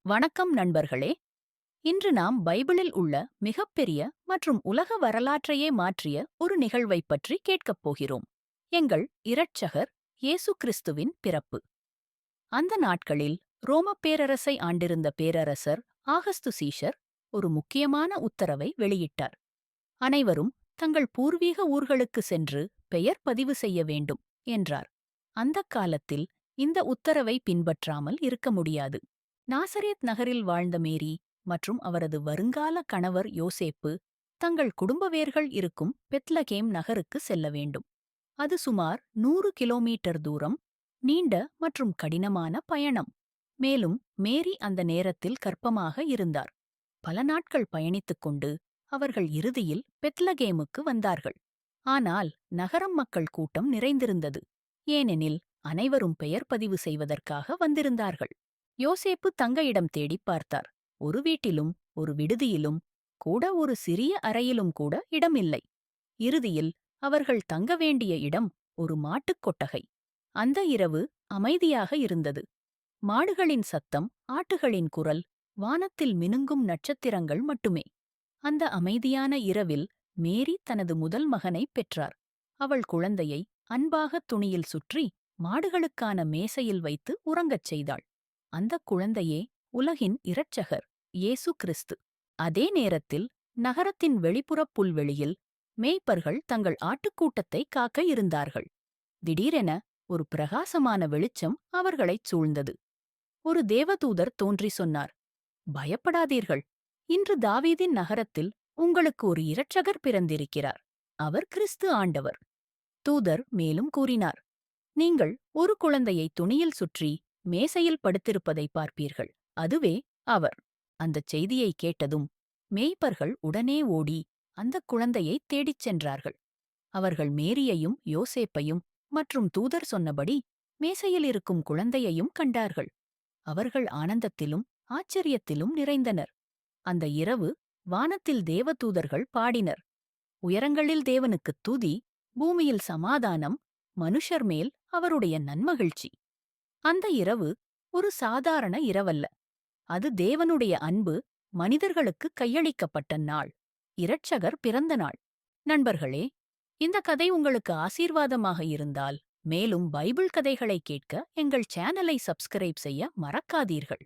வணக்கம் நண்பர்களே. இன்று நாம் பைபிளில் உள்ள மிகப்பெரிய மற்றும் உலக வரலாற்றையே மாற்றிய ஒரு நிகழ்வைப் பற்றி கேட்கப் போகிறோம். எங்கள் இரட்சகர் இயேசு கிறிஸ்துவின் பிறப்பு. அந்த நாட்களில் ரோமப் பேரரசை ஆண்டிருந்த பேரரசர் ஆகஸ்து சீஷர் ஒரு முக்கியமான உத்தரவை வெளியிட்டார். அனைவரும் தங்கள் பூர்வீக ஊர்களுக்கு சென்று பெயர் பதிவு செய்ய வேண்டும் என்றார். அந்தக் காலத்தில் இந்த உத்தரவை பின்பற்றாமல் இருக்க முடியாது. நாசரேத் நகரில் வாழ்ந்த மேரி மற்றும் அவரது வருங்கால கணவர் யோசேப்பு தங்கள் குடும்ப வேர்கள் இருக்கும் பெத்லகேம் நகருக்கு செல்ல வேண்டும். அது சுமார் 100 கிலோமீட்டர் தூரம், நீண்ட மற்றும் கடினமான பயணம். மேலும் மேரி அந்த நேரத்தில் கர்ப்பமாக இருந்தார். பல நாட்கள் பயணித்துக் கொண்டு அவர்கள் இறுதியில் பெத்லகேமுக்கு வந்தார்கள். ஆனால் நகரம் மக்கள் கூட்டம் நிறைந்திருந்தது, ஏனெனில் அனைவரும் பெயர் பதிவு செய்வதற்காக வந்திருந்தார்கள். யோசேப்பு தங்க இடம் தேடிப் பார்த்தார். ஒரு வீட்டிலும் ஒரு விடுதியிலும் கூட ஒரு சிறிய அறையிலும் கூட இடமில்லை. இறுதியில் அவர்கள் தங்க வேண்டிய இடம் ஒரு மாட்டுக் கொட்டகை. அந்த இரவு அமைதியாக இருந்தது. மாடுகளின் சத்தம், ஆட்டுகளின் குரல், வானத்தில் மினுங்கும் நட்சத்திரங்கள் மட்டுமே. அந்த அமைதியான இரவில் மேரி தனது முதல் மகனைப் பெற்றார். அவள் குழந்தையை அன்பாக துணியில் சுற்றி மாடுகளுக்கான மேசையில் வைத்து உறங்கச் செய்தாள். அந்தக் குழந்தையே உலகின் இரட்சகர் இயேசு கிறிஸ்து. அதே நேரத்தில் நகரத்தின் வெளிப்புறப் புல்வெளியில் மேய்ப்பர்கள் தங்கள் ஆட்டுக்கூட்டத்தை காக்க இருந்தார்கள். திடீரென ஒரு பிரகாசமான வெளிச்சம் அவர்களைச் சூழ்ந்தது. ஒரு தேவதூதர் தோன்றி சொன்னார், பயப்படாதீர்கள், இன்று தாவீதின் நகரத்தில் உங்களுக்கு ஒரு இரட்சகர் பிறந்திருக்கிறார். அவர் கிறிஸ்து ஆண்டவர். தூதர் மேலும் கூறினார், நீங்கள் ஒரு குழந்தையை துணியில் சுற்றி மேசையில் படுத்திருப்பதை பார்ப்பீர்கள். அதுவே அவர். அந்தச் செய்தியை கேட்டதும் மேய்ப்பர்கள் உடனே ஓடி அந்தக் குழந்தையைத் தேடிச் சென்றார்கள். அவர்கள் மேரியையும் யோசேப்பையும் மற்றும் தூதர் சொன்னபடி மேசையில் இருக்கும் குழந்தையையும் கண்டார்கள். அவர்கள் ஆனந்தத்திலும் ஆச்சரியத்திலும் நிறைந்தனர். அந்த இரவு வானத்தில் தேவதூதர்கள் பாடினர், உயரங்களில் தேவனுக்குத் துதி, பூமியில் சமாதானம், மனுஷர் மேல் அவருடைய நன்மகிழ்ச்சி. அந்த இரவு ஒரு சாதாரண இரவல்ல. அது தேவனுடைய அன்பு மனிதர்களுக்கு கையளிக்கப்பட்ட நாள். இரட்சகர் பிறந்த நாள். நண்பர்களே, இந்த கதை உங்களுக்கு ஆசீர்வாதமாக இருந்தால், மேலும் பைபிள் கதைகளை கேட்க எங்கள் சேனலை சப்ஸ்கிரைப் செய்ய மறக்காதீர்கள்.